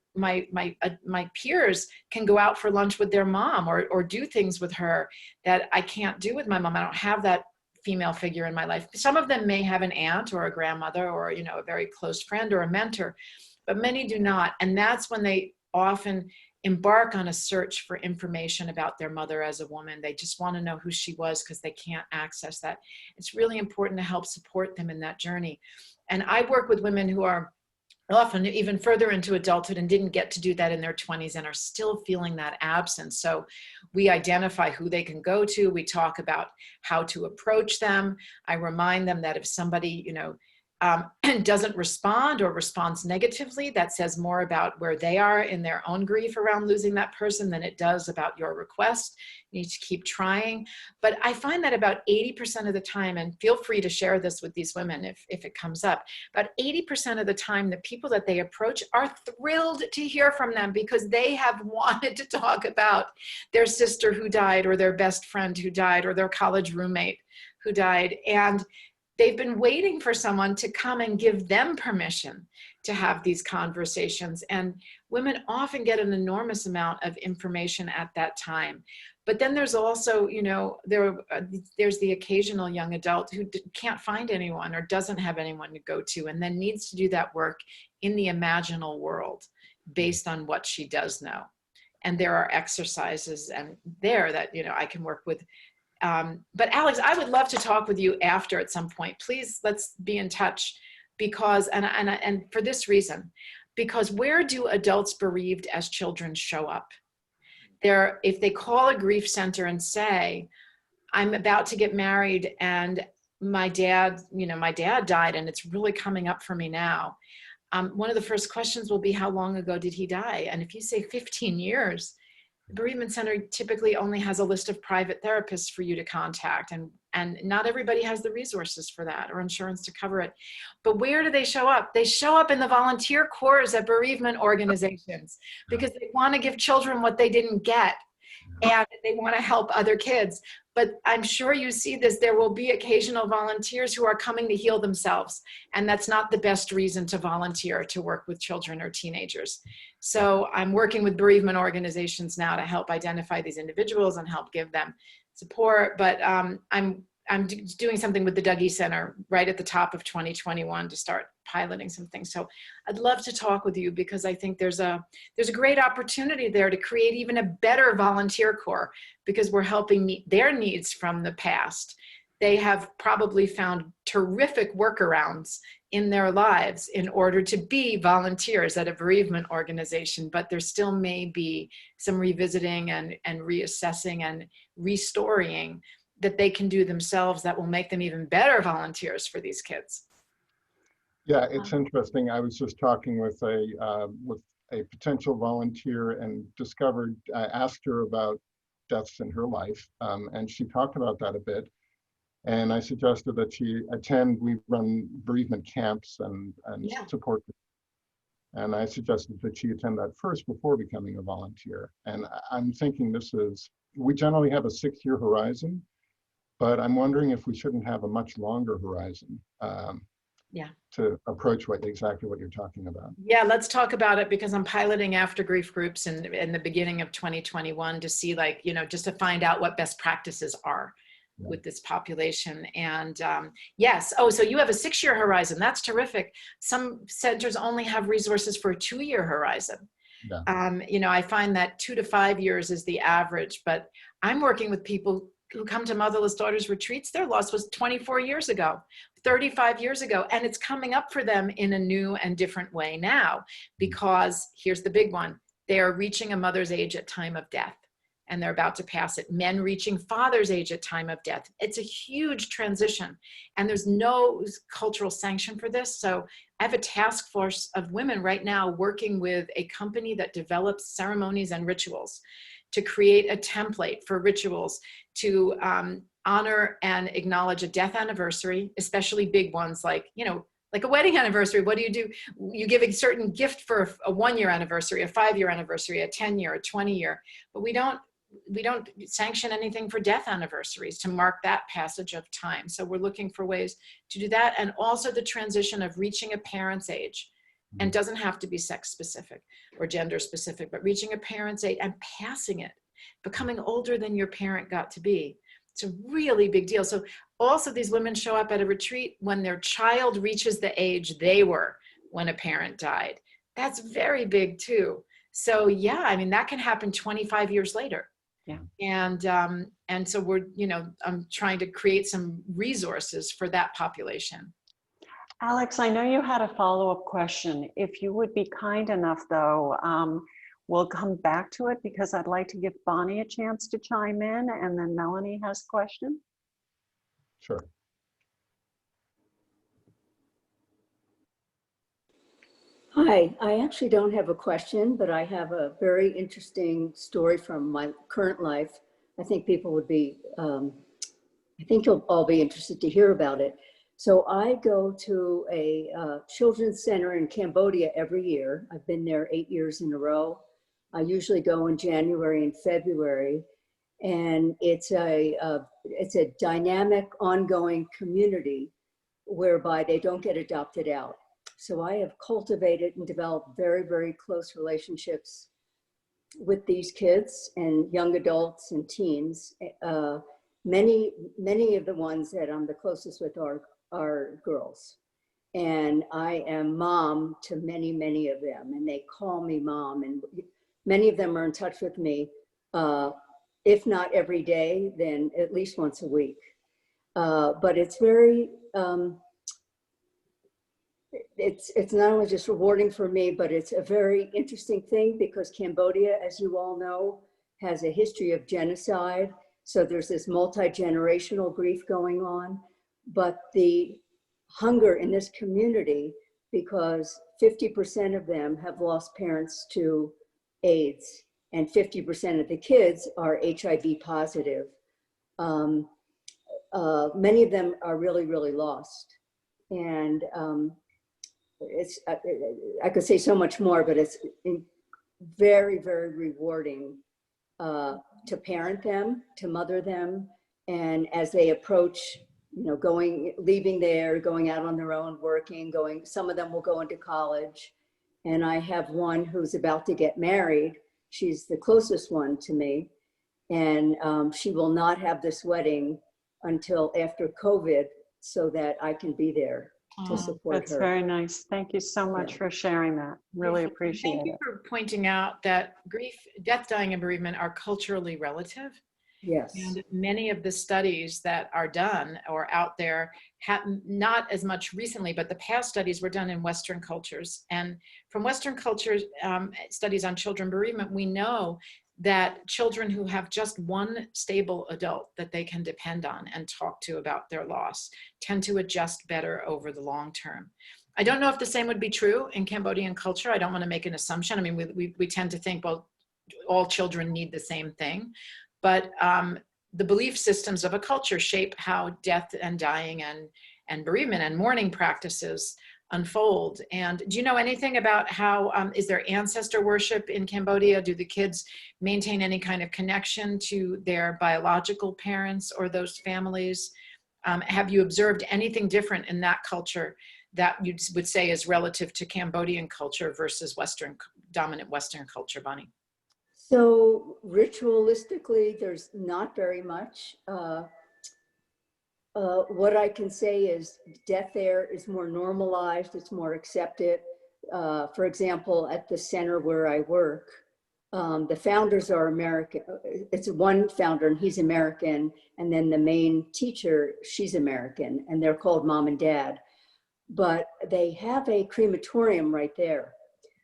C: peers can go out for lunch with their mom or do things with her that I can't do with my mom. I don't have that female figure in my life. Some of them may have an aunt or a grandmother or, a very close friend or a mentor, but many do not. And that's when they often embark on a search for information about their mother as a woman. They just want to know who she was because they can't access that. It's really important to help support them in that journey. And I work with women who are often even further into adulthood and didn't get to do that in their 20s and are still feeling that absence. So we identify who they can go to. We talk about how to approach them. I remind them that if somebody, doesn't respond or responds negatively, that says more about where they are in their own grief around losing that person than it does about your request. You need to keep trying. But I find that about 80% of the time, and feel free to share this with these women if it comes up, about 80% of the time, the people that they approach are thrilled to hear from them because they have wanted to talk about their sister who died or their best friend who died or their college roommate who died. And they've been waiting for someone to come and give them permission to have these conversations. And women often get an enormous amount of information at that time. But then there's also, there's the occasional young adult who can't find anyone or doesn't have anyone to go to, and then needs to do that work in the imaginal world based on what she does know. And there are exercises and there that, I can work with. But Alex, I would love to talk with you after at some point. Please, let's be in touch because, and for this reason, because where do adults bereaved as children show up? If they call a grief center and say, I'm about to get married and my dad died and it's really coming up for me now. One of the first questions will be, how long ago did he die? And if you say 15 years, the bereavement center typically only has a list of private therapists for you to contact, and not everybody has the resources for that or insurance to cover it. But where do they show up? They show up in the volunteer corps at bereavement organizations because they want to give children what they didn't get and they want to help other kids. But I'm sure you see this, there will be occasional volunteers who are coming to heal themselves. And that's not the best reason to volunteer to work with children or teenagers. So I'm working with bereavement organizations now to help identify these individuals and help give them support. But I'm I'm doing something with the Dougie Center right at the top of 2021 to start piloting some things. So I'd love to talk with you because I think there's a great opportunity there to create even a better volunteer corps because we're helping meet their needs from the past. They have probably found terrific workarounds in their lives in order to be volunteers at a bereavement organization, but there still may be some revisiting and reassessing and restoring that they can do themselves that will make them even better volunteers for these kids.
E: Yeah, it's interesting. I was just talking with a potential volunteer and discovered, I asked her about deaths in her life, and she talked about that a bit. And I suggested that she attend, we run bereavement camps and support. And I suggested that she attend that first before becoming a volunteer. And I'm thinking we generally have a 6-year horizon, but I'm wondering if we shouldn't have a much longer horizon to approach exactly what you're talking about.
C: Yeah, let's talk about it because I'm piloting AfterGrief groups in the beginning of 2021 to see just to find out what best practices are with this population. And yes, so you have a 6-year horizon. That's terrific. Some centers only have resources for a 2-year horizon. Yeah. I find that 2 to 5 years is the average, but I'm working with people who come to Motherless Daughters retreats. Their loss was 24 years ago, 35 years ago, and it's coming up for them in a new and different way now, because here's the big one. They are reaching a mother's age at time of death, and they're about to pass it. Men reaching father's age at time of death. It's a huge transition, and there's no cultural sanction for this. So I have a task force of women right now working with a company that develops ceremonies and rituals to create a template for rituals to honor and acknowledge a death anniversary, especially big ones like a wedding anniversary. What do? You give a certain gift for a 1-year anniversary, a 5-year anniversary, a 10-year, a 20-year, but we don't sanction anything for death anniversaries to mark that passage of time. So we're looking for ways to do that. And also the transition of reaching a parent's age, and doesn't have to be sex specific or gender specific, but reaching a parent's age and passing it, becoming older than your parent got to be. It's a really big deal. So also these women show up at a retreat when their child reaches the age they were when a parent died. That's very big too. So yeah, I mean, that can happen 25 years later. Yeah. And so we're, I'm trying to create some resources for that population.
A: Alex, I know you had a follow-up question. If you would be kind enough though, we'll come back to it because I'd like to give Bonnie a chance to chime in, and then Melanie has a question.
E: Sure.
F: Hi, I actually don't have a question, but I have a very interesting story from my current life. I think people would be, I think you'll all be interested to hear about it. So I go to a children's center in Cambodia every year. I've been there 8 years in a row. I usually go in January and February, and it's a dynamic, ongoing community whereby they don't get adopted out. So I have cultivated and developed very, very close relationships with these kids and young adults and teens. Many of the ones that I'm the closest with are girls. And I am mom to many, many of them, and they call me mom. And many of them are in touch with me, if not every day, then at least once a week. But it's very, it's not only just rewarding for me, but it's a very interesting thing because Cambodia, as you all know, has a history of genocide. So there's this multi-generational grief going on, but the hunger in this community, because 50% of them have lost parents to AIDS and 50% of the kids are HIV positive. Many of them are really, really lost. And I could say so much more, but it's very, very rewarding to parent them, to mother them. And as they approach, leaving there, going out on their own, working, some of them will go into college. And I have one who's about to get married. She's the closest one to me. And she will not have this wedding until after COVID so that I can be there to
A: Oh,
F: support
A: that's
F: her.
A: very nice. Thank you so much
F: Yeah.
A: for sharing that. Really appreciate
C: Thank you
A: it.
C: for pointing out that grief, death, dying, and bereavement are culturally relative.
F: Yes.
C: And many of the studies that are done or out there, have not as much recently, but the past studies were done in Western cultures. And from Western cultures, studies on children bereavement, we know that children who have just one stable adult that they can depend on and talk to about their loss tend to adjust better over the long term. I don't know if the same would be true in Cambodian culture. I don't want to make an assumption. I mean, we tend to think, well, all children need the same thing. But the belief systems of a culture shape how death and dying and bereavement and mourning practices unfold. And do you know anything about how, is there ancestor worship in Cambodia? Do the kids maintain any kind of connection to their biological parents or those families? Have you observed anything different in that culture that you would say is relative to Cambodian culture versus dominant Western culture, Bonnie?
F: So ritualistically, there's not very much. What I can say is death there is more normalized, it's more accepted. For example, at the center where I work, the founders are American. It's one founder and he's American. And then the main teacher, she's American, and they're called Mom and Dad. But they have a crematorium right there.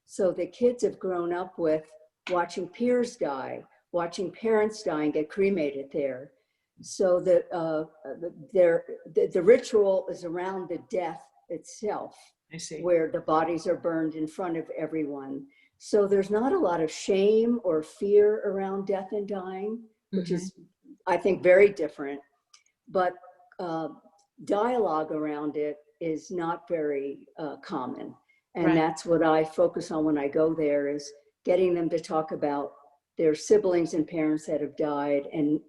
F: So the kids have grown up with watching peers die, watching parents die and get cremated there. So the ritual is around the death itself,
C: I see.
F: where the bodies are burned in front of everyone. So there's not a lot of shame or fear around death and dying, which is, I think, very different. But dialogue around it is not very common. And that's what I focus on when I go there, is getting them to talk about their siblings and parents that have died and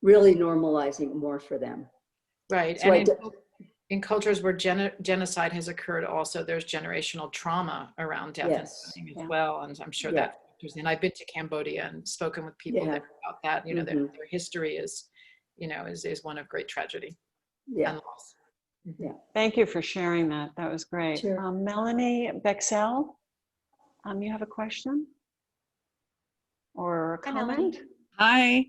F: really normalizing more for them.
C: Right.
F: So
C: and in cultures where genocide has occurred also, there's generational trauma around death and dying as well. And I'm sure that factors in. I've been to Cambodia and spoken with people there about that. You know, their history is, you know, is one of great tragedy and loss.
F: Yeah.
A: Thank you for sharing that. That was great.
F: Sure.
A: Melanie Bexell, you have a question or a comment?
G: Hi.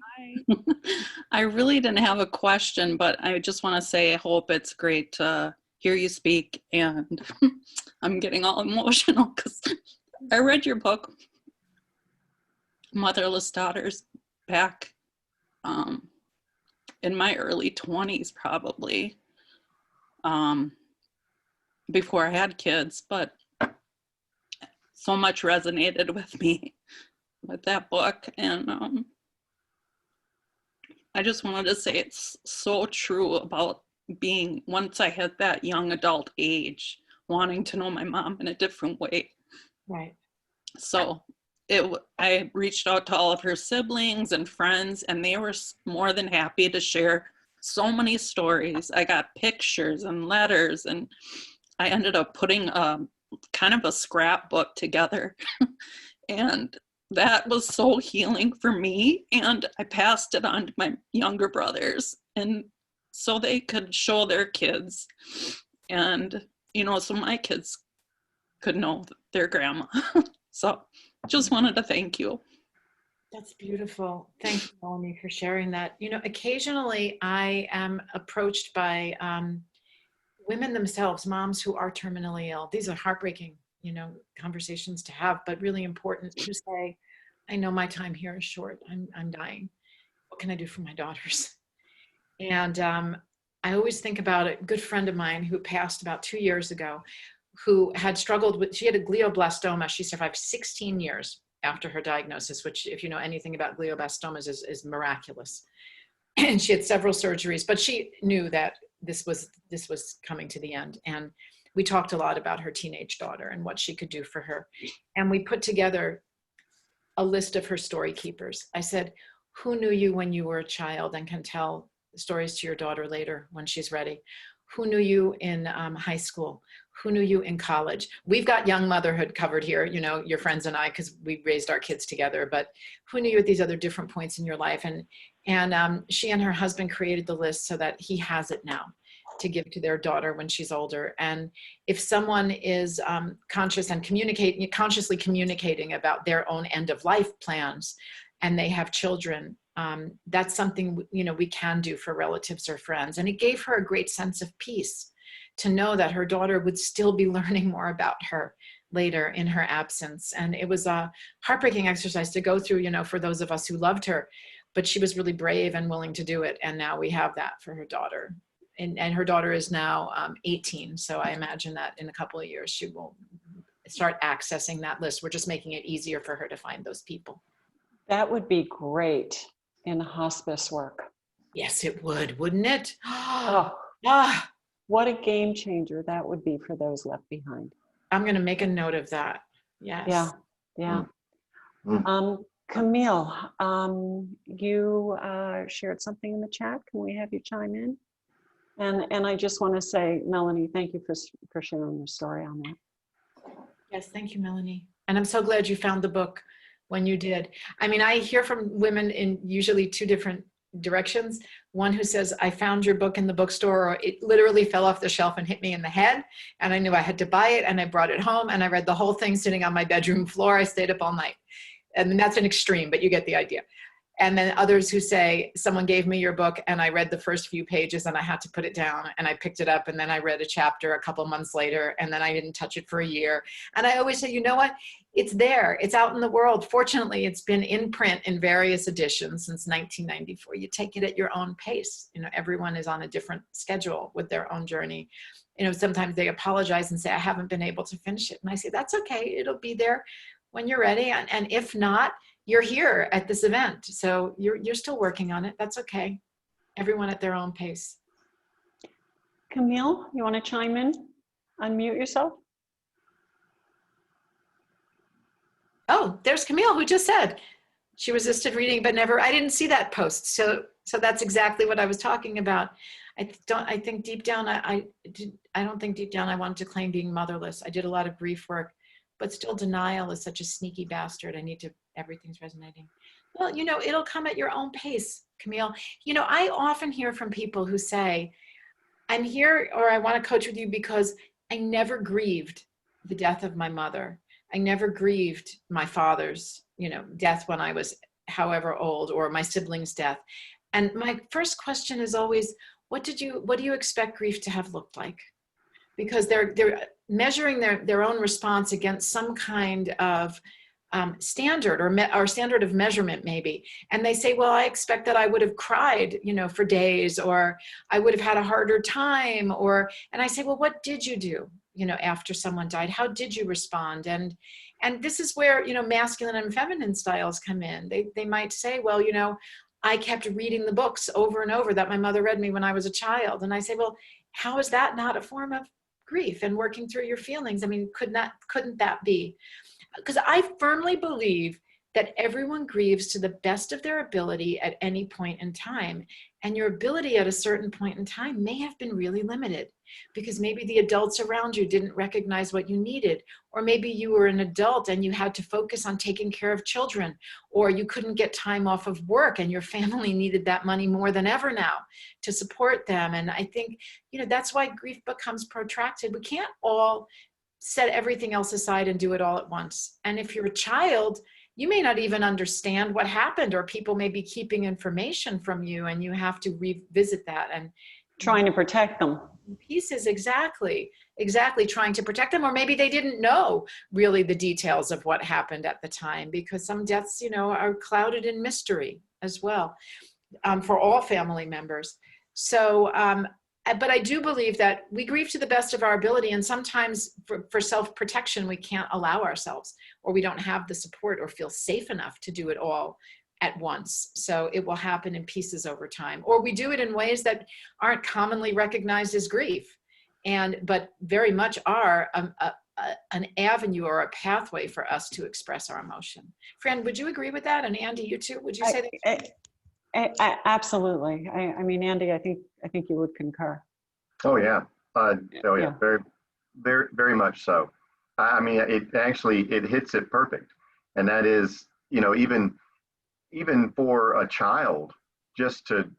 G: I really didn't have a question, but I just want to say I hope it's great to hear you speak, and I'm getting all emotional because I read your book, Motherless Daughters, back in my early 20s probably, before I had kids, but so much resonated with me with that book, and I just wanted to say it's so true about being, once I hit that young adult age, wanting to know my mom in a different way.
C: Right.
G: So I reached out to all of her siblings and friends, and they were more than happy to share so many stories. I got pictures and letters, and I ended up putting kind of a scrapbook together. And that was so healing for me, and I passed it on to my younger brothers, and so they could show their kids, and you know, so my kids could know their grandma. So just wanted to thank you.
C: That's beautiful. Thank you, Melanie, for sharing that. You know, occasionally I am approached by women themselves, moms who are terminally ill. These are heartbreaking, you know, conversations to have, but really important to say, I know my time here is short. I'm dying. What can I do for my daughters? And I always think about a good friend of mine who passed about 2 years ago, who had struggled with, she had a glioblastoma. She survived 16 years after her diagnosis, which, if you know anything about glioblastomas, is miraculous. And she had several surgeries, but she knew that this was coming to the end. And we talked a lot about her teenage daughter and what she could do for her. And we put together a list of her story keepers. I said, who knew you when you were a child and can tell stories to your daughter later when she's ready? Who knew you in high school? Who knew you in college? We've got young motherhood covered here, you know, your friends and I, because we raised our kids together, but who knew you at these other different points in your life? And she and her husband created the list so that he has it now to give to their daughter when she's older. And if someone is conscious and consciously communicating about their own end of life plans and they have children, that's something, you know, we can do for relatives or friends. And it gave her a great sense of peace to know that her daughter would still be learning more about her later in her absence. And it was a heartbreaking exercise to go through, you know, for those of us who loved her, but she was really brave and willing to do it. And now we have that for her daughter. And her daughter is now 18. So I imagine that in a couple of years, she will start accessing that list. We're just making it easier for her to find those people.
A: That would be great in hospice work.
C: Yes, it would, wouldn't it?
A: Oh,
C: Ah,
A: what a game changer that would be for those left behind.
C: I'm going to make a note of that. Yes.
A: Yeah, yeah. Camille, you shared something in the chat. Can we have you chime in? And I just want to say, Melanie, thank you for sharing your story on that.
C: Yes, thank you, Melanie. And I'm so glad you found the book when you did. I mean, I hear from women in usually two different directions. One who says, I found your book in the bookstore, or it literally fell off the shelf and hit me in the head. And I knew I had to buy it, and I brought it home, and I read the whole thing sitting on my bedroom floor. I stayed up all night. And that's an extreme, but you get the idea. And then others who say, someone gave me your book and I read the first few pages and I had to put it down, and I picked it up and then I read a chapter a couple months later, and then I didn't touch it for a year. And I always say, you know what? It's there. It's out in the world. Fortunately, it's been in print in various editions since 1994. You take it at your own pace. You know, everyone is on a different schedule with their own journey. You know, sometimes they apologize and say, I haven't been able to finish it. And I say, that's okay. It'll be there when you're ready. And if not, you're here at this event. So you're still working on it. That's okay. Everyone at their own pace.
A: Camille, you want to chime in? Unmute yourself.
C: Oh, there's Camille, who just said she resisted reading, but never, I didn't see that post. So that's exactly what I was talking about. I think deep down, I don't think deep down I wanted to claim being motherless. I did a lot of grief work, but still denial is such a sneaky bastard. Everything's resonating. Well, you know, it'll come at your own pace, Camille. You know, I often hear from people who say, I'm here, or I want to coach with you because I never grieved the death of my mother. I never grieved my father's, you know, death when I was however old, or my sibling's death. And my first question is always, what do you expect grief to have looked like? Because they're measuring their own response against some kind of standard or standard of measurement maybe. And they say, well, I expect that I would have cried, you know, for days, or I would have had a harder time, and I say, well, what did you do, you know, after someone died? How did you respond? And this is where, you know, masculine and feminine styles come in. They might say, well, you know, I kept reading the books over and over that my mother read me when I was a child. And I say, well, how is that not a form of grief and working through your feelings? I mean, couldn't that be? Because I firmly believe that everyone grieves to the best of their ability at any point in time. And your ability at a certain point in time may have been really limited, because maybe the adults around you didn't recognize what you needed, or maybe you were an adult and you had to focus on taking care of children, or you couldn't get time off of work and your family needed that money more than ever now to support them. And I think, you know, that's why grief becomes protracted. We can't all set everything else aside and do it all at once. And if you're a child, you may not even understand what happened, or people may be keeping information from you and you have to revisit that and
A: Trying to protect them.
C: Pieces, exactly trying to protect them. Or maybe they didn't know really the details of what happened at the time, because some deaths, you know, are clouded in mystery as well, for all family members. So, but I do believe that we grieve to the best of our ability, and sometimes for self-protection, we can't allow ourselves, or we don't have the support or feel safe enough to do it all at once. So it will happen in pieces over time, or we do it in ways that aren't commonly recognized as grief, but very much are an avenue or a pathway for us to express our emotion. Fran, would you agree with that? And Andy, you too? Would you say that?
A: Absolutely. I mean, Andy, I think you would concur.
B: Oh yeah. Very, very, very much so. I mean, it hits it perfect. And that is, even for a child, just to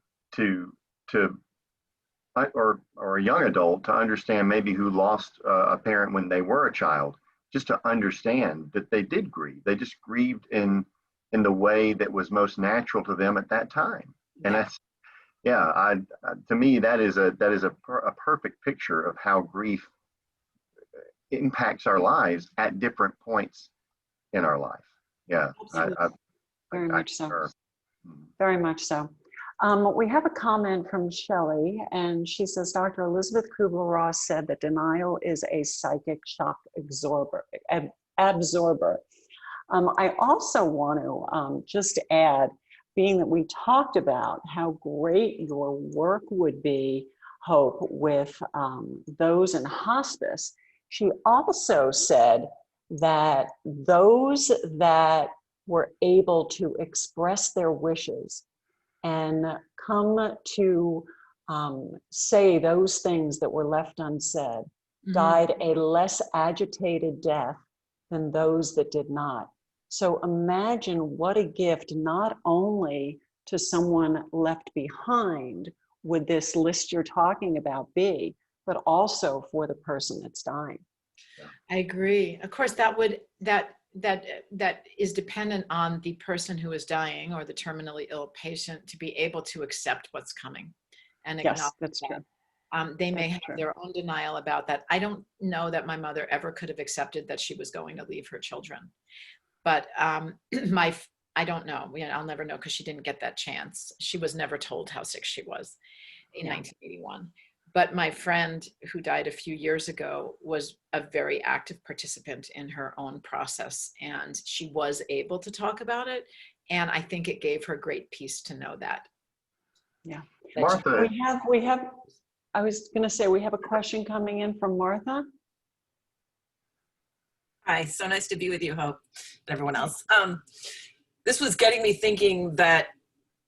B: or a young adult to understand maybe who lost a parent when they were a child, just to understand that they did grieve. They just grieved in the way that was most natural to them at that time. And that's, to me, that is a perfect picture of how grief impacts our lives at different points in our life. Yeah.
A: Very much so. Very much so. We have a comment from Shelley, and she says, Dr. Elizabeth Kubler-Ross said that denial is a psychic shock absorber. I also want to just add, being that we talked about how great your work would be, Hope, with those in hospice, she also said that those that were able to express their wishes and come to say those things that were left unsaid, died a less agitated death than those that did not. So imagine what a gift, not only to someone left behind would this list you're talking about be, but also for the person that's dying.
C: I agree. Of course, that is dependent on the person who is dying or the terminally ill patient to be able to accept what's coming and acknowledge.
A: Yes, that's true.
C: They may have their own denial about that. I don't know that my mother ever could have accepted that she was going to leave her children. But I don't know. I'll never know because she didn't get that chance. She was never told how sick she was in 1981. But my friend who died a few years ago was a very active participant in her own process, and she was able to talk about it. And I think it gave her great peace to know that.
A: Yeah.
B: Martha.
A: We have, I was going to say, we have a question coming in from Martha.
H: Hi, so nice to be with you, Hope, and everyone else. This was getting me thinking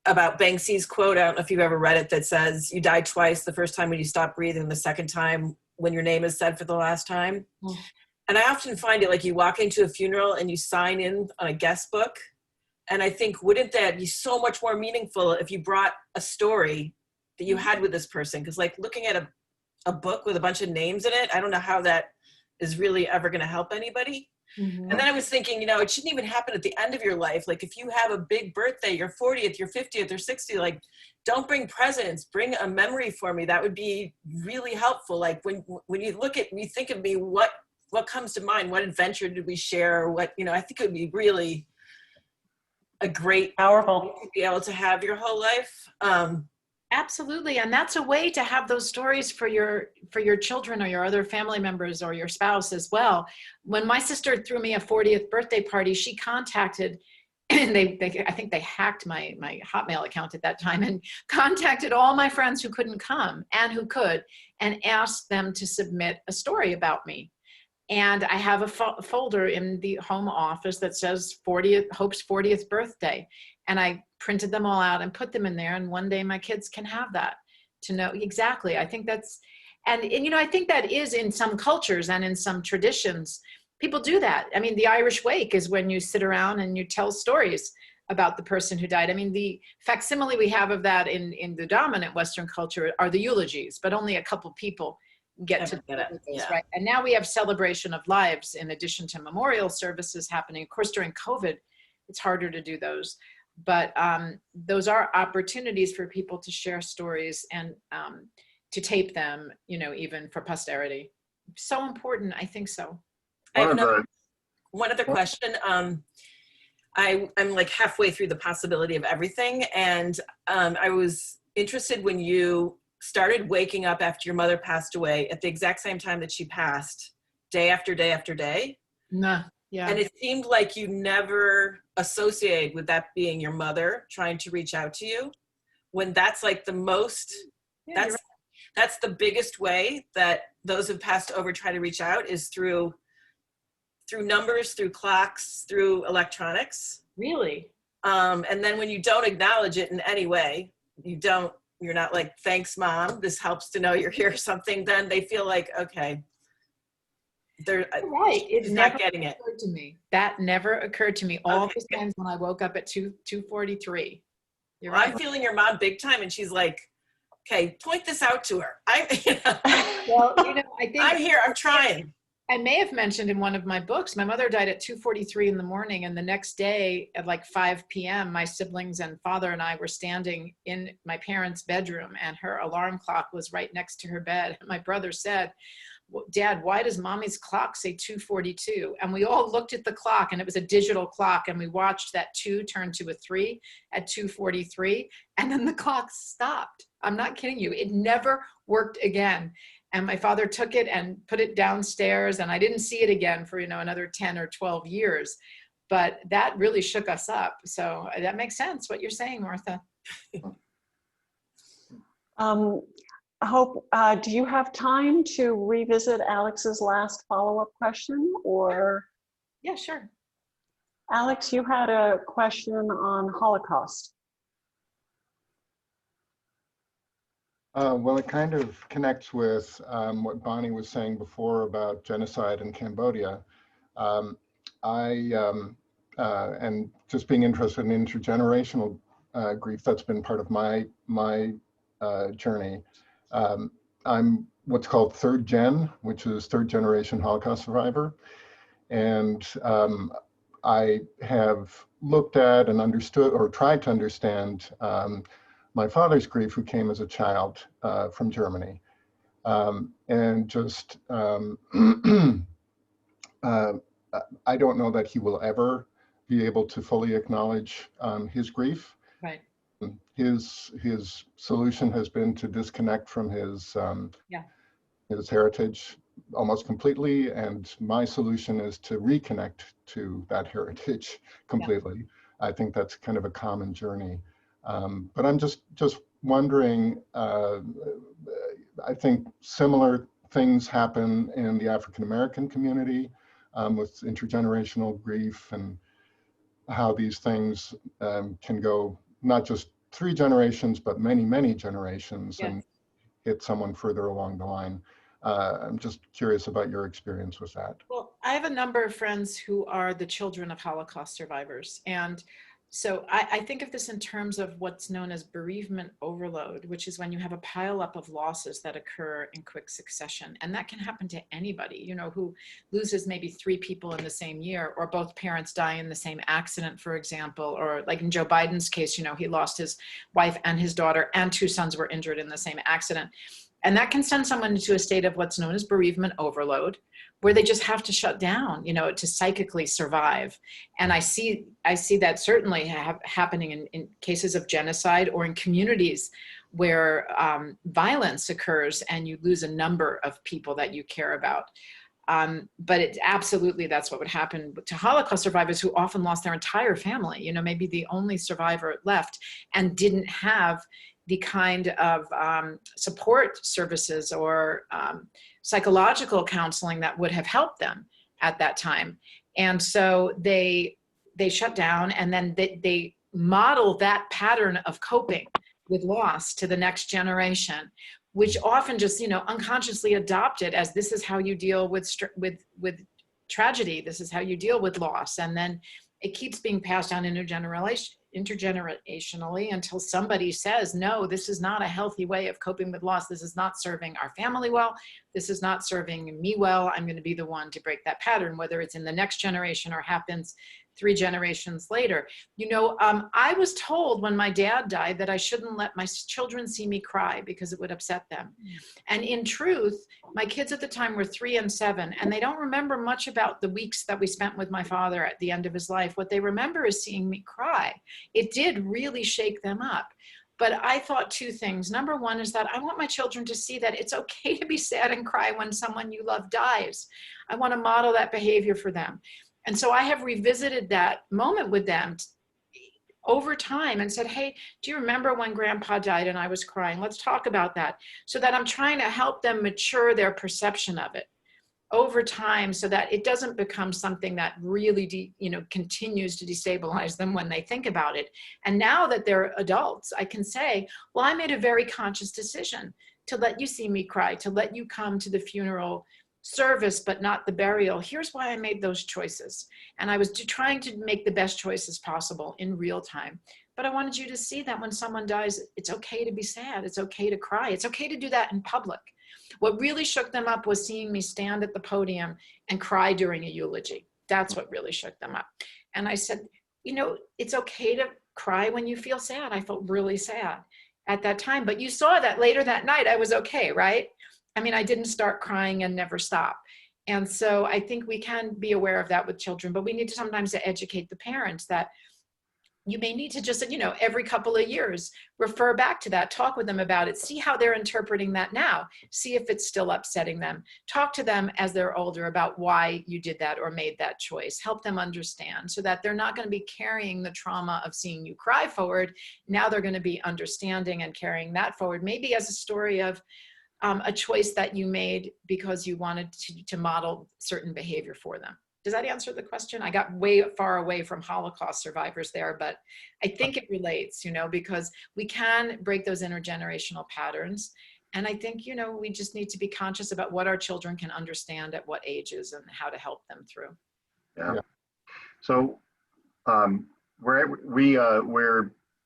H: about Banksy's quote, I don't know if you've ever read it, that says, you die twice, the first time when you stop breathing, the second time when your name is said for the last time. And I often find it like you walk into a funeral and you sign in on a guest book. And I think, wouldn't that be so much more meaningful if you brought a story that you had with this person? Because like looking at a book with a bunch of names in it, I don't know how that is really ever going to help anybody. And then I was thinking, it shouldn't even happen at the end of your life. Like if you have a big birthday, your 40th, your 50th, or 60th, like don't bring presents, bring a memory for me. That would be really helpful. Like when you look at me, think of me, what comes to mind? What adventure did we share? What, I think it would be really a great,
A: powerful
H: to be able to have your whole life.
C: Absolutely. And that's a way to have those stories for your children or your other family members or your spouse as well. When my sister threw me a 40th birthday party, she contacted, and I think they hacked my Hotmail account at that time and contacted all my friends who couldn't come and who could, and asked them to submit a story about me. And I have a folder in the home office that says Hope's 40th birthday. And I printed them all out and put them in there. And one day my kids can have that to know exactly. I think that's, and I think that is in some cultures and in some traditions, people do that. I mean, the Irish wake is when you sit around and you tell stories about the person who died. I mean, the facsimile we have of that in the dominant Western culture are the eulogies, but only a couple people get to get it. Yeah. Right. And now we have celebration of lives in addition to memorial services happening. Of course, during COVID, it's harder to do those. But those are opportunities for people to share stories and to tape them, even for posterity. So important, I think so.
H: I have one other question. I'm like halfway through the possibility of everything. And I was interested when you started waking up after your mother passed away at the exact same time that she passed, day after day after day.
C: Nah. Yeah.
H: And it seemed like you never associated with that being your mother trying to reach out to you, when that's like the most, that's the biggest way that those who've passed over try to reach out, is through numbers, through clocks, through electronics.
C: Really?
H: And then when you don't acknowledge it in any way, you're not like, thanks, Mom, this helps to know you're here or something, then they feel like, okay, There,
C: Right. It
H: she's
C: never
H: not getting it.
C: occurred to me. That never occurred to me. All
H: Okay.
C: those times when I woke up at 2:43. You're
H: Well,
C: right.
H: I'm feeling your mom big time, and she's like, "Okay, point this out to her."
C: Well, you know, I think
H: I'm here. I'm trying.
C: I may have mentioned in one of my books, my mother died at 2:43 in the morning, and the next day at like 5 p.m., my siblings and father and I were standing in my parents' bedroom, and her alarm clock was right next to her bed. My brother said, "Dad, why does mommy's clock say 2:42?" And we all looked at the clock, and it was a digital clock, and we watched that 2 turn to a 3 at 2:43, and then the clock stopped. I'm not kidding you. It never worked again. And my father took it and put it downstairs, and I didn't see it again for, you know, another 10 or 12 years. But that really shook us up. So that makes sense, what you're saying, Martha.
A: Hope, do you have time to revisit Alex's last follow-up question, or?
C: Yeah, sure.
A: Alex, you had a question on Holocaust.
E: Well, it kind of connects with what Bonnie was saying before about genocide in Cambodia. And just being interested in intergenerational grief, that's been part of my journey. I'm what's called third gen, which is third generation Holocaust survivor. And I have looked at and understood, or tried to understand, my father's grief, who came as a child from Germany. And just, I don't know that he will ever be able to fully acknowledge his grief.
C: Right.
E: His solution has been to disconnect from his heritage almost completely, and my solution is to reconnect to that heritage completely. Yeah. I think that's kind of a common journey. But I'm just wondering, I think similar things happen in the African American community with intergenerational grief, and how these things can go not just 3 generations, but many, many generations, and hit someone further along the line. I'm just curious about your experience with that.
C: Well, I have a number of friends who are the children of Holocaust survivors. And so I think of this in terms of what's known as bereavement overload, which is when you have a pileup of losses that occur in quick succession. And that can happen to anybody, you know, who loses maybe 3 people in the same year, or both parents die in the same accident, for example, or like in Joe Biden's case, you know, he lost his wife and his daughter, and 2 sons were injured in the same accident. And that can send someone into a state of what's known as bereavement overload, where they just have to shut down, you know, to psychically survive. And I see that certainly happening in cases of genocide, or in communities where violence occurs and you lose a number of people that you care about. But it absolutely, that's what would happen to Holocaust survivors, who often lost their entire family, you know, maybe the only survivor left, and didn't have the kind of support services or psychological counseling that would have helped them at that time. And so they shut down, and then they model that pattern of coping with loss to the next generation, which often just, you know, unconsciously adopt it as, this is how you deal with tragedy. This is how you deal with loss. And then it keeps being passed down intergenerationally until somebody says, no, this is not a healthy way of coping with loss. This is not serving our family well. This is not serving me well. I'm going to be the one to break that pattern, whether it's in the next generation or happens 3 generations later. You know, I was told when my dad died that I shouldn't let my children see me cry because it would upset them. And in truth, my kids at the time were 3 and 7, and they don't remember much about the weeks that we spent with my father at the end of his life. What they remember is seeing me cry. It did really shake them up. But I thought 2 things. Number one is that I want my children to see that it's okay to be sad and cry when someone you love dies. I want to model that behavior for them. And so I have revisited that moment with them over time and said, hey, do you remember when Grandpa died and I was crying? Let's talk about that. So that I'm trying to help them mature their perception of it over time, so that it doesn't become something that really, continues to destabilize them when they think about it. And now that they're adults, I can say, well, I made a very conscious decision to let you see me cry, to let you come to the funeral service, but not the burial. Here's why I made those choices. And I was trying to make the best choices possible in real time. But I wanted you to see that when someone dies, it's okay to be sad. It's okay to cry. It's okay to do that in public. What really shook them up was seeing me stand at the podium and cry during a eulogy. That's what really shook them up. And I said, you know, it's okay to cry when you feel sad. I felt really sad at that time, but you saw that later that night, I was okay, right? I mean, I didn't start crying and never stop. And so I think we can be aware of that with children, but we need to sometimes to educate the parents that you may need to just, you know, every couple of years, refer back to that, talk with them about it, see how they're interpreting that now, see if it's still upsetting them. Talk to them as they're older about why you did that or made that choice. Help them understand so that they're not going to be carrying the trauma of seeing you cry forward. Now they're going to be understanding and carrying that forward, maybe as a story of a choice that you made because you wanted to model certain behavior for them. Does that answer the question? I got way far away from Holocaust survivors there, but I think it relates, you know, because we can break those intergenerational patterns. And I think, you know, we just need to be conscious about what our children can understand at what ages and how to help them through.
B: Yeah. So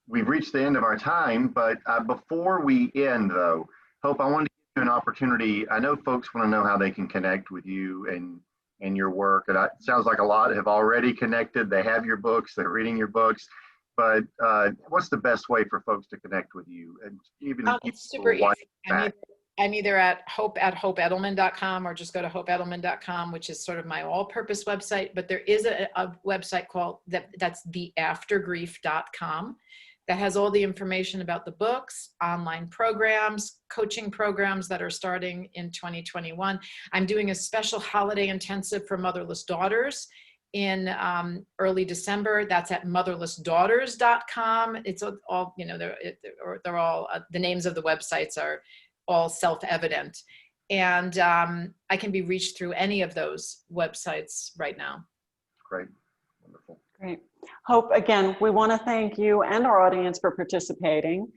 B: we've reached the end of our time, but before we end though, Hope, I wanted to give you an opportunity. I know folks want to know how they can connect with you and your work. And it sounds like a lot have already connected. They have your books, they're reading your books, but what's the best way for folks to connect with you? And even
C: it's super easy. I'm either at hopeedelman.com or just go to hopeedelman.com, which is sort of my all-purpose website. But there is a website called that's the AfterGrief.com that has all the information about the books, online programs, coaching programs that are starting in 2021. I'm doing a special holiday intensive for Motherless Daughters in early December. That's at motherlessdaughters.com. It's all, you know, they're all, the names of the websites are all self-evident. And I can be reached through any of those websites right now.
B: Great, wonderful.
A: Great. Hope, again, we want to thank you and our audience for participating,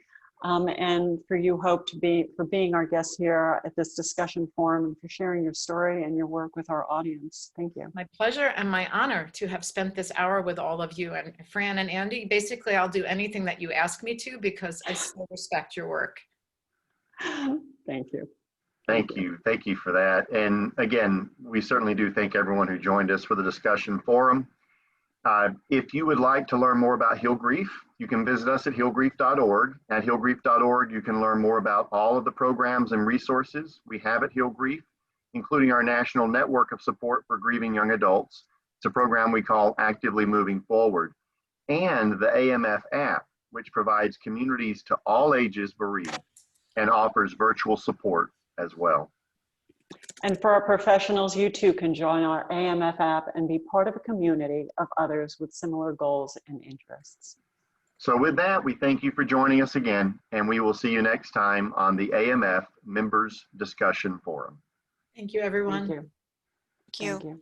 A: and for you, Hope, for being our guest here at this discussion forum and for sharing your story and your work with our audience. Thank you.
C: My pleasure and my honor to have spent this hour with all of you. And Fran and Andy, basically, I'll do anything that you ask me to because I so respect your work.
A: Thank you.
B: Thank you. Thank you for that. And again, we certainly do thank everyone who joined us for the discussion forum. If you would like to learn more about Heal Grief, you can visit us at healgrief.org. At healgrief.org, you can learn more about all of the programs and resources we have at Heal Grief, including our national network of support for grieving young adults. It's a program we call Actively Moving Forward, and the AMF app, which provides communities to all ages bereaved and offers virtual support as well.
A: And for our professionals, you too can join our AMF app and be part of a community of others with similar goals and interests.
B: So with that, we thank you for joining us again, and we will see you next time on the AMF Members Discussion Forum.
C: Thank you, everyone.
A: Thank you.
I: Thank you.
A: Thank you.